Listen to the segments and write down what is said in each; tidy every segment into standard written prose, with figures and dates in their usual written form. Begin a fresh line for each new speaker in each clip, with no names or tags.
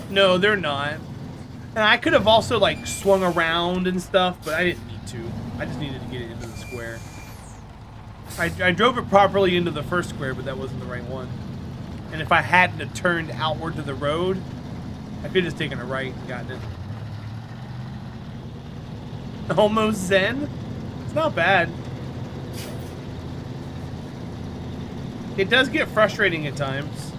No, they're not. And I could have also, like, swung around and stuff, but I didn't need to. I just needed to get it into the square. I drove it properly into the first square, but that wasn't the right one. And if I hadn't have turned outward to the road, I could have just taken a right and gotten it. Almost zen? It's not bad. It does get frustrating at times.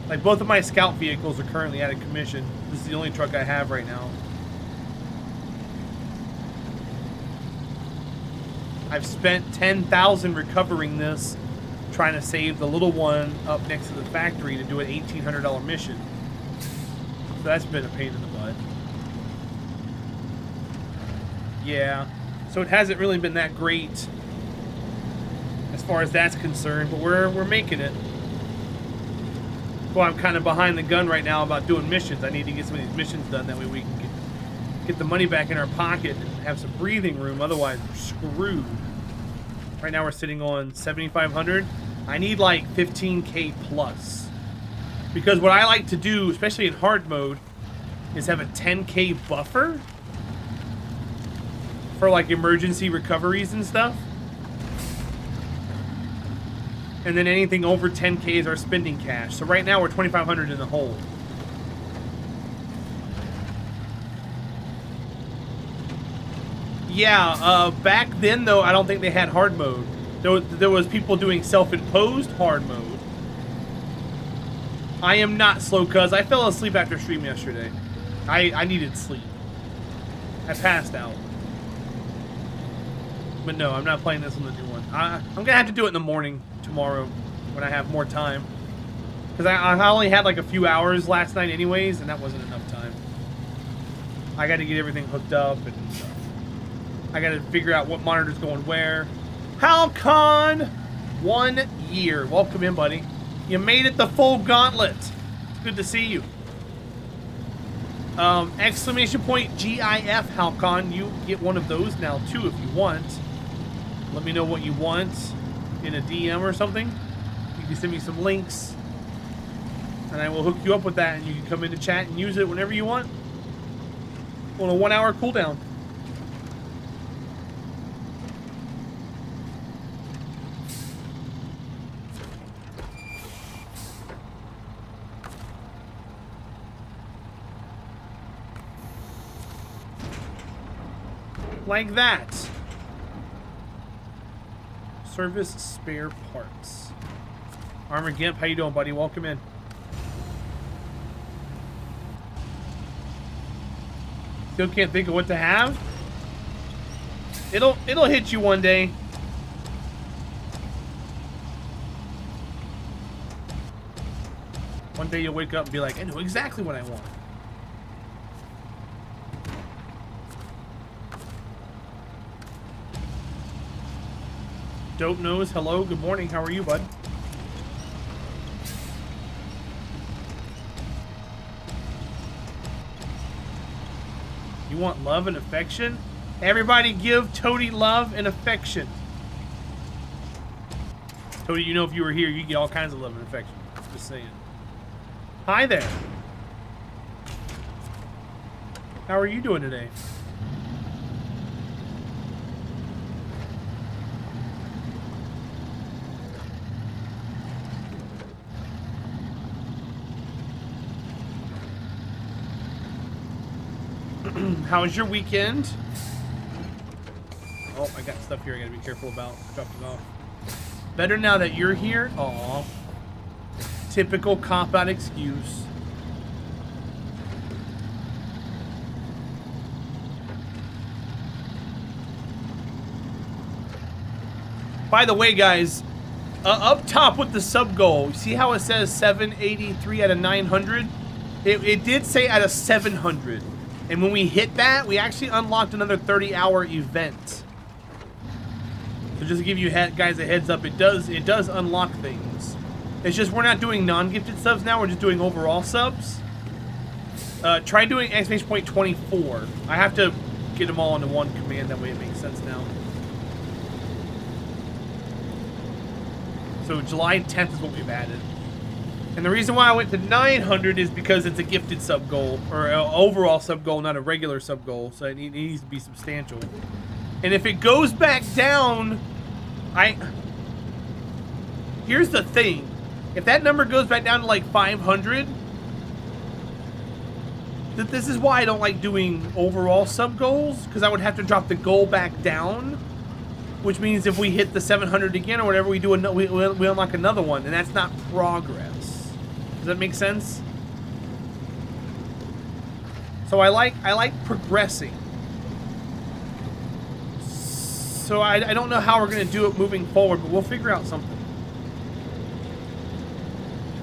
Like, both of my scout vehicles are currently out of commission. This is the only truck I have right now. I've spent 10,000 recovering this, trying to save the little one up next to the factory to do an $1,800 mission. So that's been a pain in the butt. Yeah. So it hasn't really been that great as far as that's concerned, but we're making it. Well, I'm kind of behind the gun right now about doing missions. I need to get some of these missions done. That way we can get the money back in our pocket and have some breathing room. Otherwise, we're screwed. Right now we're sitting on 7,500. I need like 15K plus. Because what I like to do, especially in hard mode, is have a 10K buffer for like emergency recoveries and stuff. And then anything over 10K is our spending cash. So right now we're 2,500 in the hole. Yeah, back then though, I don't think they had hard mode. There was people doing self-imposed hard mode. I am not slow, cuz I fell asleep after stream yesterday. I needed sleep. I passed out. But no, I'm not playing this on the new one. I'm gonna have to do it in the morning tomorrow when I have more time. Because I only had like a few hours last night anyways, and that wasn't enough time. I got to get everything hooked up, and I got to figure out what monitor's going where. Halcon, 1 year. Welcome in, buddy. You made it the full gauntlet. It's good to see you. Exclamation point GIF, Halcon. You get one of those now too if you want. Let me know what you want in a DM or something. You can send me some links, and I will hook you up with that, and you can come into chat and use it whenever you want on a 1 hour cooldown. Like that. Service spare parts. Armor Gimp, how you doing, buddy? Welcome in. Still can't think of what to have? It'll hit you one day. One day you'll wake up and be like, I know exactly what I want. Dope Nose, hello, good morning. How are you, bud? You want love and affection? Everybody give Toady love and affection. Toady, you know if you were here, you get all kinds of love and affection. Just saying. Hi there. How are you doing today? How was your weekend? Oh, I got stuff here I gotta be careful about. Dropped it off. Better now that you're here? Aw. Typical cop-out excuse. By the way, guys, up top with the sub goal, see how it says 783 out of 900? It did say out of 700. And when we hit that, we actually unlocked another 30-hour event. So just to give you guys a heads up, it does unlock things. It's just we're not doing non-gifted subs now, we're just doing overall subs. Try doing exclamation point 24. I have to get them all into one command, that way it makes sense now. So July 10th is what we've added. And the reason why I went to 900 is because it's a gifted sub goal, or an overall sub goal, not a regular sub goal. So it needs to be substantial. And if it goes back down, here's the thing. If that number goes back down to like 500, this is why I don't like doing overall sub goals, because I would have to drop the goal back down, which means if we hit the 700 again or whatever, we unlock another one, and that's not progress. Does that make sense? So I like progressing. So I don't know how we're gonna do it moving forward, but we'll figure out something.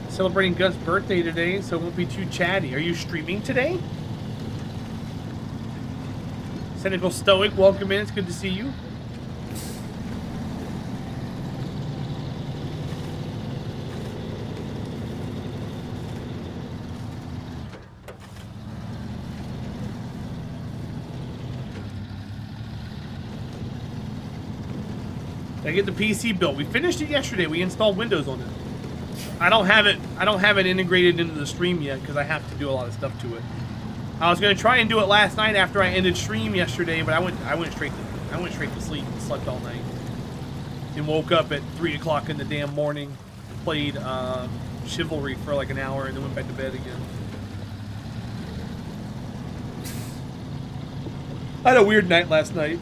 Celebrating Gus' birthday today, so it won't be too chatty. Are you streaming today? Cynical Stoic, welcome in. It's good to see you. I get the PC built. We finished it yesterday. We installed Windows on it. I don't have it integrated into the stream yet because I have to do a lot of stuff to it. I was gonna try and do it last night after I ended stream yesterday, but I went straight to sleep and slept all night. And woke up at 3 o'clock in the damn morning, played Chivalry for like an hour, and then went back to bed again. I had a weird night last night.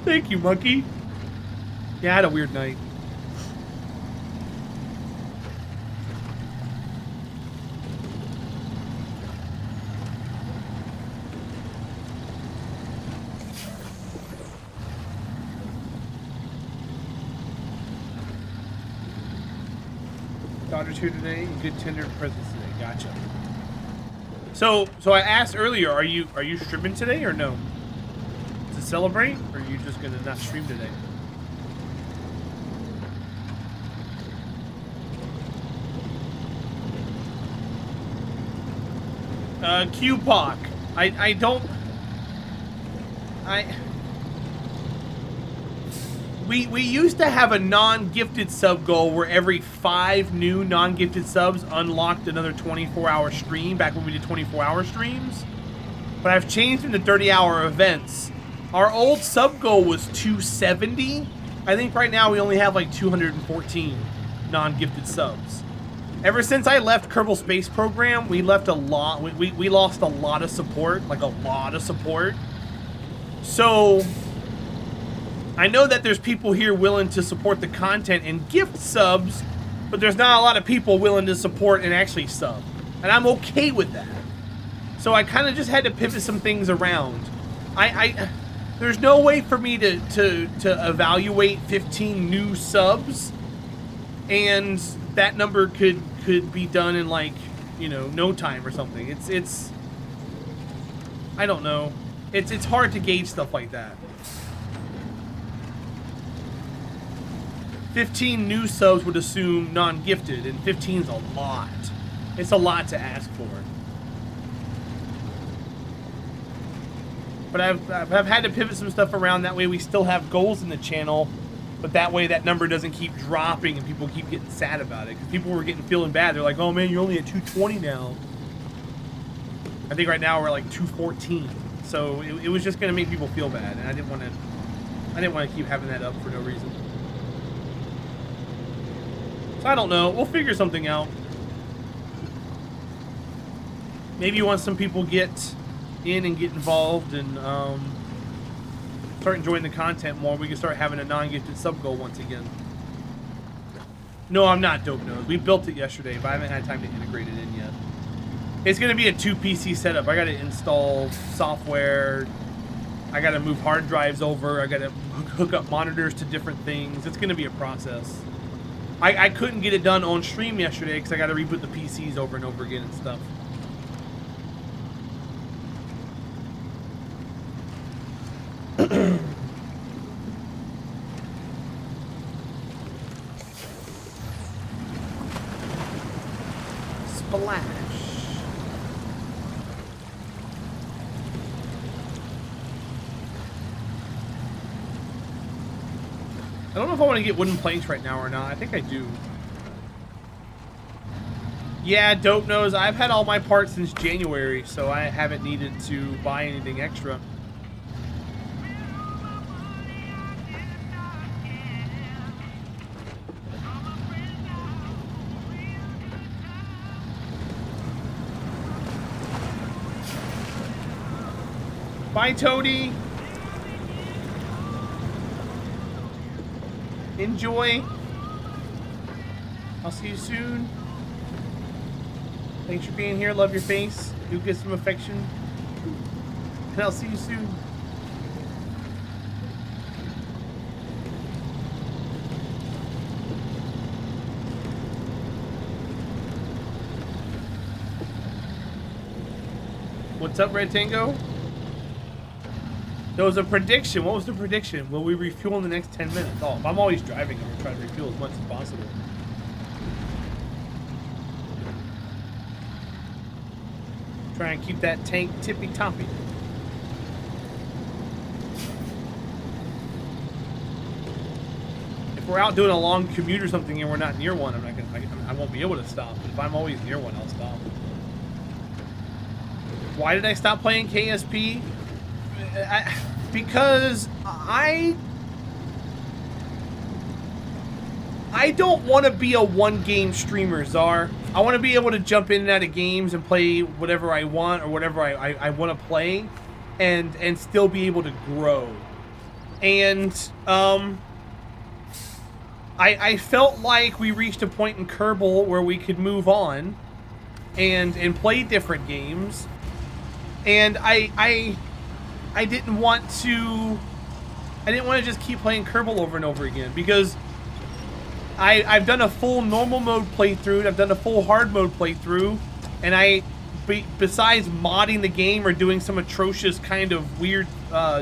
Thank you, monkey. Yeah, I had a weird night. Daughter's here today, and good tender presents today. Gotcha. So I asked earlier, are you streaming today or no? To celebrate, or are you just gonna not stream today? QPOC. We used to have a non-gifted sub goal where every 5 new non-gifted subs unlocked another 24-hour stream back when we did 24-hour streams. But I've changed them to 30-hour events. Our old sub goal was 270. I think right now we only have like 214 non-gifted subs. Ever since I left Kerbal Space Program, we left a lot. We lost a lot of support, like a lot of support. So I know that there's people here willing to support the content and gift subs, but there's not a lot of people willing to support and actually sub. And I'm okay with that. So I kind of just had to pivot some things around. There's no way for me to evaluate 15 new subs, and that number could be done in like, you know, no time or something. It's I don't know. It's hard to gauge stuff like that. 15 new subs would assume non-gifted, and 15's a lot. It's a lot to ask for. But I've had to pivot some stuff around. That way we still have goals in the channel, but that way that number doesn't keep dropping and people keep getting sad about it. Because people were feeling bad. They're like, oh man, you're only at 220 now. I think right now we're like 214. So it was just gonna make people feel bad, and I didn't want to keep having that up for no reason. So I don't know. We'll figure something out. Maybe once some people get in and get involved and start enjoying the content more, we can start having a non-gifted sub goal once again. No, I'm not Dope Nose. We built it yesterday, but I haven't had time to integrate it in yet. It's going to be a 2 PC setup. I got to install software. I got to move hard drives over. I got to hook up monitors to different things. It's going to be a process. I couldn't get it done on stream yesterday because I got to reboot the PCs over and over again and stuff. Splash. I don't know if I want to get wooden planks right now or not. I think I do. Yeah, Dope knows. I've had all my parts since January, so I haven't needed to buy anything extra. Bye, Toady. Enjoy. I'll see you soon. Thanks for being here. Love your face. Do get some affection. And I'll see you soon. What's up, Red Tango? There was a prediction. What was the prediction? Will we refuel in the next 10 minutes? Oh, if I'm always driving, I'm gonna try to refuel as much as possible. Try and keep that tank tippy-toppy. If we're out doing a long commute or something and we're not near one, I won't be able to stop. But if I'm always near one, I'll stop. Why did I stop playing KSP? Because I don't want to be a one-game streamer, Czar. I want to be able to jump in and out of games and play whatever I want or whatever I want to play and still be able to grow. And I felt like we reached a point in Kerbal where we could move on and play different games. And I didn't want to just keep playing Kerbal over and over again, because I've done a full normal mode playthrough, and I've done a full hard mode playthrough, and besides modding the game or doing some atrocious kind of weird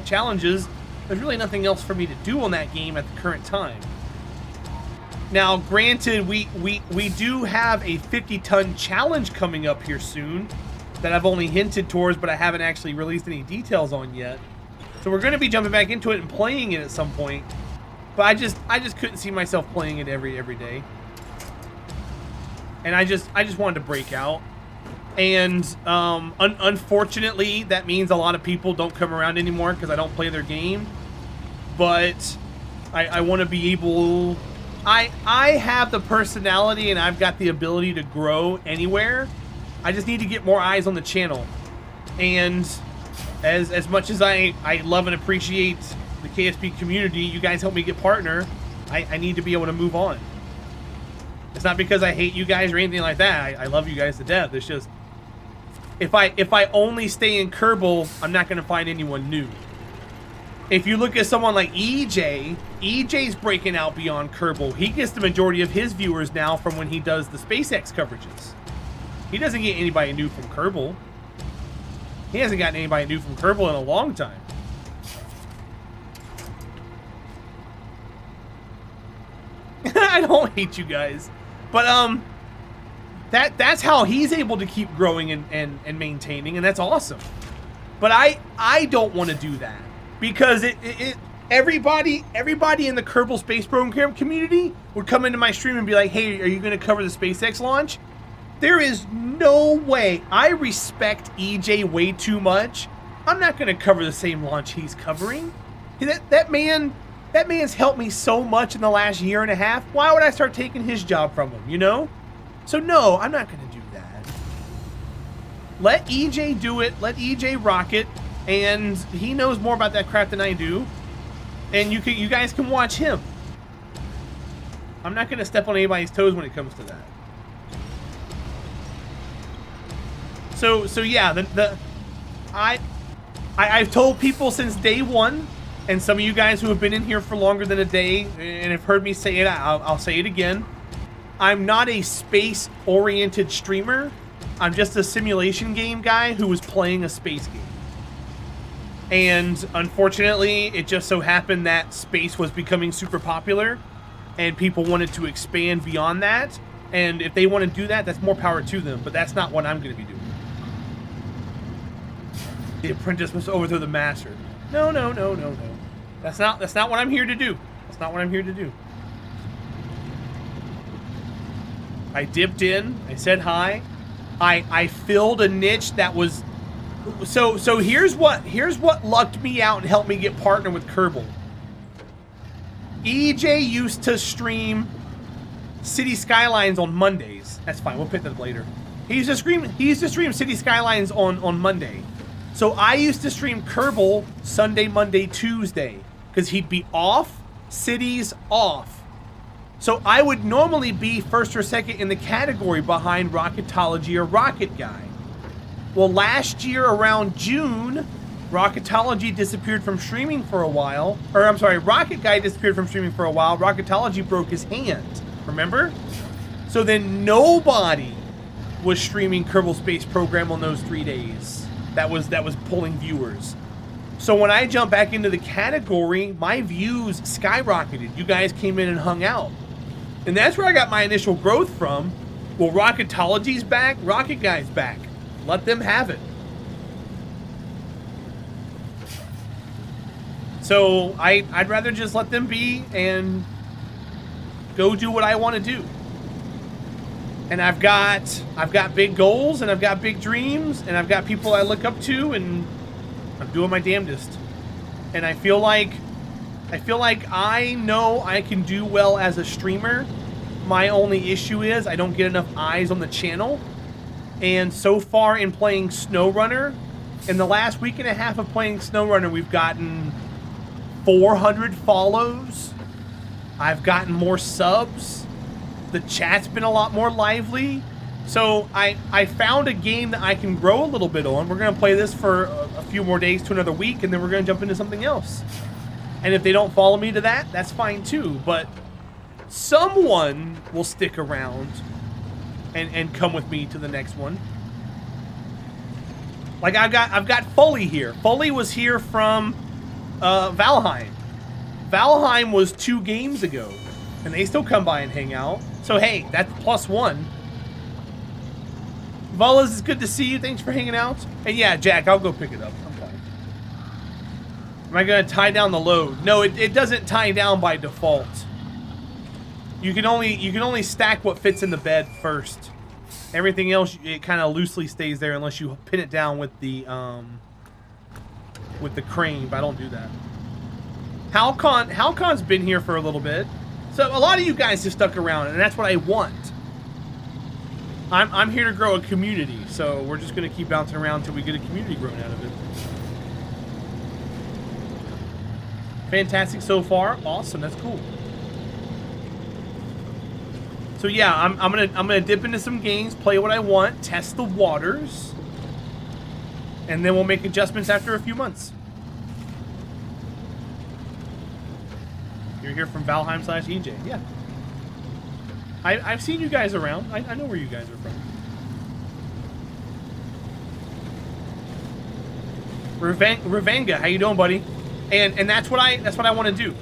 challenges, there's really nothing else for me to do on that game at the current time. Now, granted, we do have a 50-ton challenge coming up here soon that I've only hinted towards, but I haven't actually released any details on yet. So we're going to be jumping back into it and playing it at some point. But I just couldn't see myself playing it every day. And I just wanted to break out. And unfortunately, that means a lot of people don't come around anymore because I don't play their game. But I want to be able... I have the personality and I've got the ability to grow anywhere. I just need to get more eyes on the channel. And as much as I love and appreciate the KSP community, you guys help me get partner, I need to be able to move on. It's not because I hate you guys or anything like that. I love you guys to death. It's just, if I only stay in Kerbal, I'm not going to find anyone new. If you look at someone like EJ's breaking out beyond Kerbal. He gets the majority of his viewers now from when he does the SpaceX coverages. He doesn't get anybody new from Kerbal. He hasn't gotten anybody new from Kerbal in a long time. I don't hate you guys. But that's how he's able to keep growing and maintaining, and that's awesome. But I don't want to do that, because everybody in the Kerbal Space Program community would come into my stream and be like, hey, are you going to cover the SpaceX launch? There is no way. I respect EJ way too much. I'm not going to cover the same launch he's covering. That man's helped me so much in the last year and a half. Why would I start taking his job from him, you know? So no, I'm not going to do that. Let EJ do it. Let EJ rock it. And he knows more about that crap than I do. And you guys can watch him. I'm not going to step on anybody's toes when it comes to that. So yeah, I've told people since day one, and some of you guys who have been in here for longer than a day and have heard me say it, I'll say it again. I'm not a space-oriented streamer. I'm just a simulation game guy who was playing a space game. And unfortunately, it just so happened that space was becoming super popular, and people wanted to expand beyond that. And if they want to do that, that's more power to them. But that's not what I'm going to be doing. The apprentice must overthrow the master. No. That's not what I'm here to do. That's not what I'm here to do. I dipped in. I said hi. I filled a niche that was... So here's what lucked me out and helped me get partnered with Kerbal. EJ used to stream City Skylines on Mondays. That's fine. We'll pick that up later. He used to stream City Skylines on Monday. So I used to stream Kerbal Sunday, Monday, Tuesday, because he'd be off, Cities off. So I would normally be first or second in the category behind Rocketology or Rocket Guy. Well, last year around June, Rocketology disappeared from streaming for a while. Or I'm sorry, Rocket Guy disappeared from streaming for a while. Rocketology broke his hand. Remember? So then nobody was streaming Kerbal Space Program on those 3 days. That was pulling viewers. So when I jumped back into the category, my views skyrocketed. You guys came in and hung out. And that's where I got my initial growth from. Well, Rocketology's back, Rocket Guy's back. Let them have it. So I'd rather just let them be and go do what I want to do. And I've got big goals, and I've got big dreams, and I've got people I look up to, and I'm doing my damnedest. And I feel like I know I can do well as a streamer. My only issue is I don't get enough eyes on the channel. And so far in playing SnowRunner, in the last week and a half of playing SnowRunner, we've gotten 400 follows. I've gotten more subs. The chat's been a lot more lively. So I found a game that I can grow a little bit on. We're going to play this for a few more days to another week, and then we're going to jump into something else. And if they don't follow me to that, that's fine too. But someone will stick around and come with me to the next one. Like I've got Foley here. Foley was here from Valheim. Valheim was 2 games ago, and they still come by and hang out. So hey, that's +1. Volas, it's good to see you. Thanks for hanging out. And yeah, Jack, I'll go pick it up. I'm fine. Am I gonna tie down the load? No, it doesn't tie down by default. You can only stack what fits in the bed first. Everything else, it kind of loosely stays there unless you pin it down with the crane. But I don't do that. Halcon's been here for a little bit. So a lot of you guys have stuck around, and that's what I want. I'm here to grow a community, so we're just going to keep bouncing around until we get a community grown out of it. Fantastic so far. Awesome. That's cool. So yeah, I'm gonna dip into some games, play what I want, test the waters, and then we'll make adjustments after a few months. You're here from Valheim/EJ. Yeah. I've seen you guys around. I know where you guys are from. Revanga, how you doing, buddy? And that's what I want to do.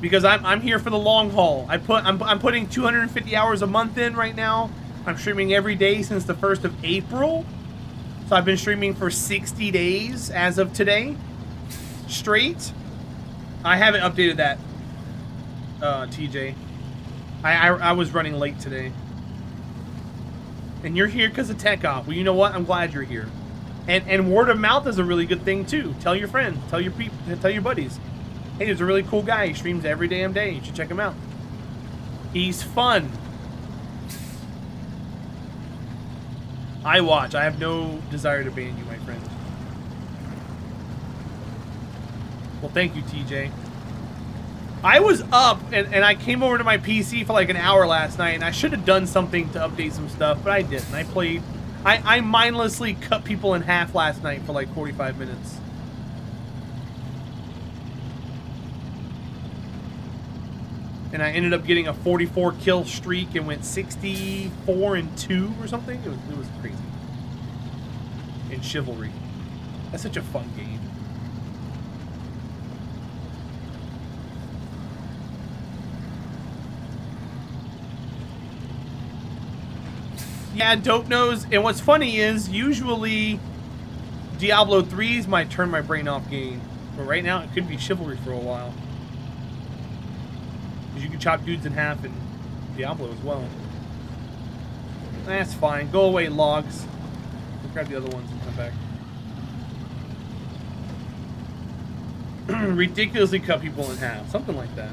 Because I'm here for the long haul. I'm putting 250 hours a month in right now. I'm streaming every day since the 1st of April. So I've been streaming for 60 days as of today. Straight. I haven't updated that, TJ. I was running late today. And you're here because of Tech Off. Well, you know what? I'm glad you're here. And word of mouth is a really good thing too. Tell your friends, tell your people, tell your buddies. Hey, he's a really cool guy. He streams every damn day. You should check him out. He's fun. I watch. I have no desire to ban you, my friend. Well, thank you, TJ. I was up, and I came over to my PC for like an hour last night, and I should have done something to update some stuff, but I didn't. I played... I mindlessly cut people in half last night for like 45 minutes. And I ended up getting a 44 kill streak and went 64-2 or something. It was crazy. In Chivalry. That's such a fun game. Yeah, Dope Nose. And what's funny is usually Diablo 3's might turn my brain off game. But right now it could be Chivalry for a while. You can chop dudes in half in Diablo as well. That's fine. Go away, logs. We'll grab the other ones and come back. Ridiculously cut people in half. Something like that.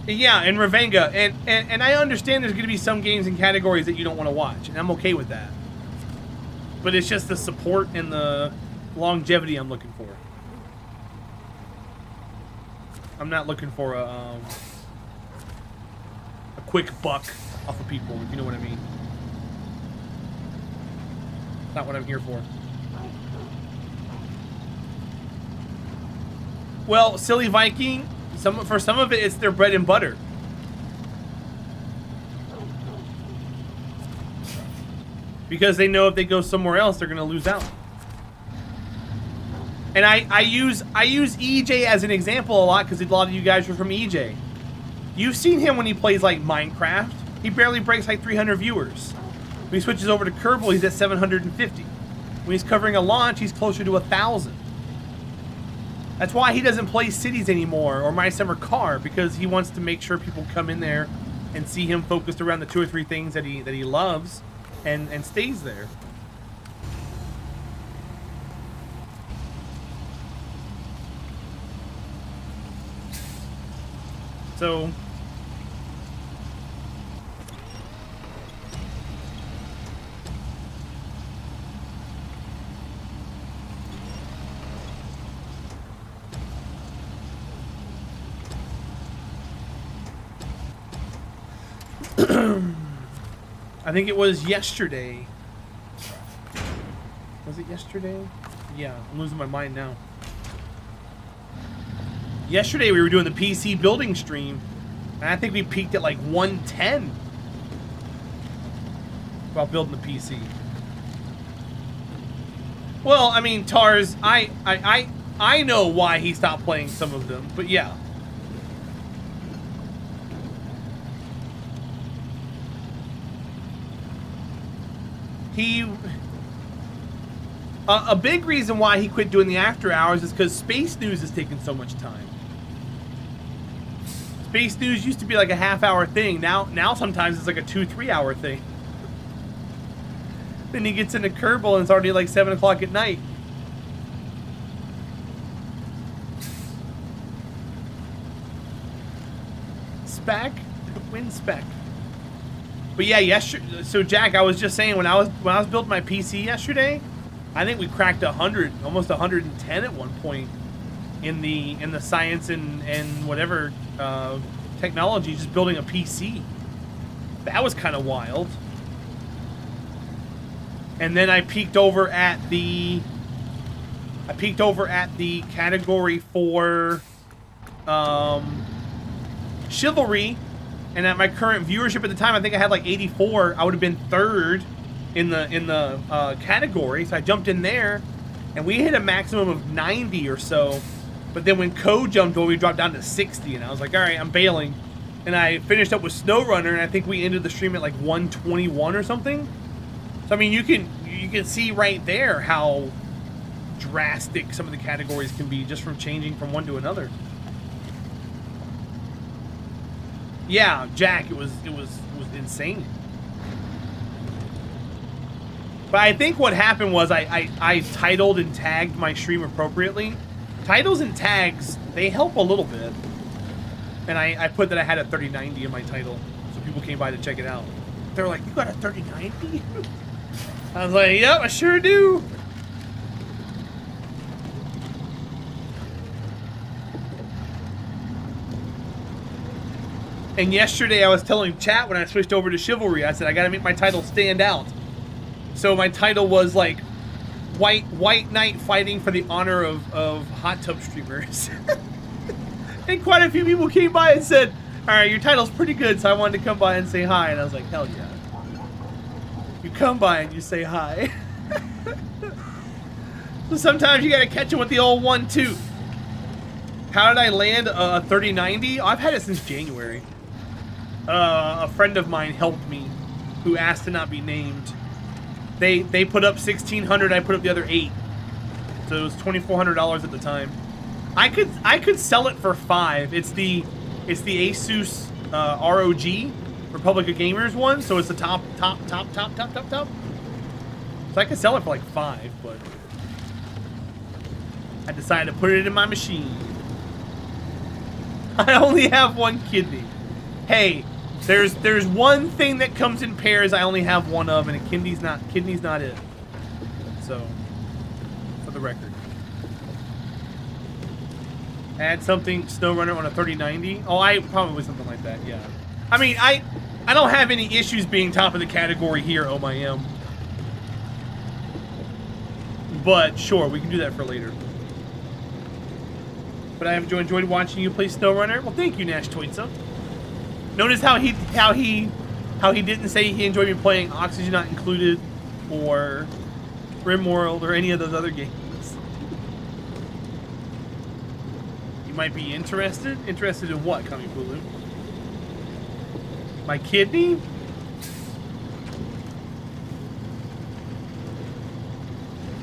Yeah, and Ravenga. And I understand there's going to be some games and categories that you don't want to watch. And I'm okay with that. But it's just the support and the longevity I'm looking for. I'm not looking for a quick buck off of people, if you know what I mean. Not what I'm here for. Well, Silly Viking, for some of it, it's their bread and butter. Because they know if they go somewhere else, they're going to lose out. And I use EJ as an example a lot because a lot of you guys are from EJ. You've seen him when he plays like Minecraft. He barely breaks like 300 viewers. When he switches over to Kerbal, he's at 750. When he's covering a launch, he's closer to 1,000. That's why he doesn't play Cities anymore or My Summer Car, because he wants to make sure people come in there and see him focused around the 2 or 3 things that he loves and stays there. So I think it was yesterday. Was it yesterday? Yeah, I'm losing my mind now. Yesterday we were doing the PC building stream, and I think we peaked at like 110 while building the PC. Well, I mean, Tars, I know why he stopped playing some of them, but yeah. A big reason why he quit doing the after hours is because Space News is taking so much time. Space News used to be like a half-hour thing. Now sometimes it's like a 2-3 hour thing. Then he gets into Kerbal and it's already like 7 o'clock at night. Spec? Win spec. But yeah, yesterday. So Jack, I was just saying when I was building my PC yesterday, I think we cracked 100, almost 110 at one point in the science and whatever technology, just building a PC. That was kind of wild. And then I peeked over at the category for chivalry. And at my current viewership at the time, I think I had like 84. I would have been 3rd in the category. So I jumped in there, and we hit a maximum of 90 or so. But then when Code jumped over, we dropped down to 60, and I was like, all right, I'm bailing. And I finished up with SnowRunner, and I think we ended the stream at like 121 or something. So I mean, you can see right there how drastic some of the categories can be just from changing from one to another. Yeah, Jack, it was insane. But I think what happened was I titled and tagged my stream appropriately. Titles and tags, they help a little bit. And I put that I had a 3090 in my title, so people came by to check it out. They're like, you got a 3090? I was like, yep, I sure do. And yesterday I was telling chat when I switched over to Chivalry, I said I gotta make my title stand out. So my title was like White Knight fighting for the honor of hot tub streamers. And quite a few people came by and said, alright, your title's pretty good, so I wanted to come by and say hi. And I was like, hell yeah. You come by and you say hi. So sometimes you gotta catch them with the old 1-2. How did I land a 3090? Oh, I've had it since January. A friend of mine helped me, who asked to not be named. They put up 1,600. I put up the other 8, so it was $2,400 at the time. I could sell it for $5. It's the Asus ROG Republic of Gamers one, so it's the top. So I could sell it for like 5, but I decided to put it in my machine. I only have 1 kidney. Hey, there's one thing that comes in pairs I only have 1 of, and a kidney's not it. So, for the record. Add something SnowRunner on a 3090. Oh, I probably something like that, yeah. I mean, I don't have any issues being top of the category here, oh my am. But sure, we can do that for later. But I have enjoyed watching you play SnowRunner. Well, thank you, Nash Toitsa. Notice how he didn't say he enjoyed me playing Oxygen Not Included or RimWorld or any of those other games. You might be interested. Interested in what, Kamipulu? My kidney?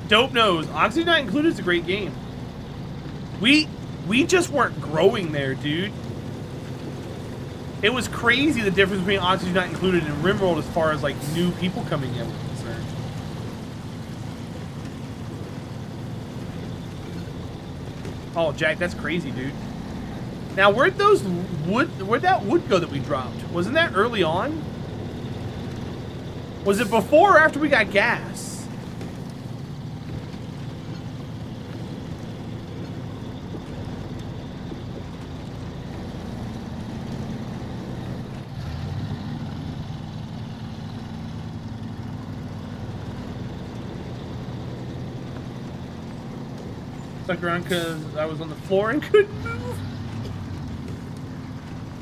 Dope knows. Oxygen Not Included is a great game. We just weren't growing there, dude. It was crazy the difference between Oxygen Not Included and RimWorld as far as like new people coming in were concerned. Oh, Jack, that's crazy, dude. Now, where'd that wood go that we dropped? Wasn't that early on? Was it before or after we got gas? Stuck around because I was on the floor and couldn't move.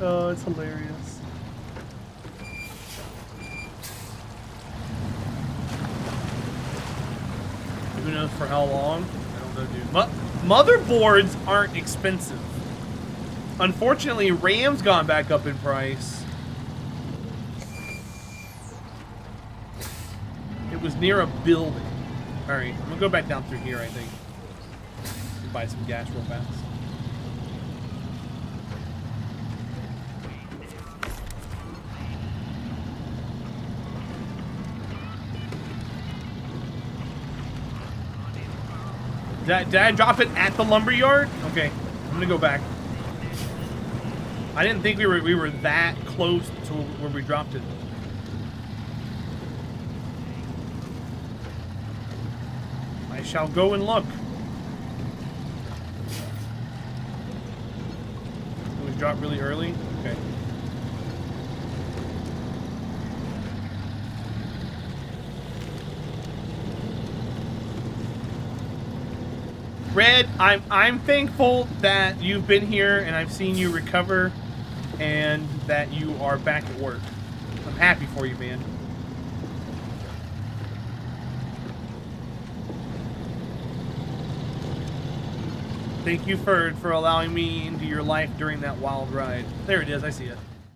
Oh, it's hilarious. Who knows for how long? I don't know, dude. Motherboards aren't expensive. Unfortunately, RAM's gone back up in price. It was near a building. Alright, I'm gonna go back down through here, I think. Buy some gas real fast. Did I drop it at the lumberyard? Okay, I'm gonna go back. I didn't think we were that close to where we dropped it. I shall go and look. Drop really early? Okay. Red, I'm thankful that you've been here and I've seen you recover and that you are back at work. I'm happy for you, man. Thank you, Ferd, for allowing me into your life during that wild ride. There it is, I see it.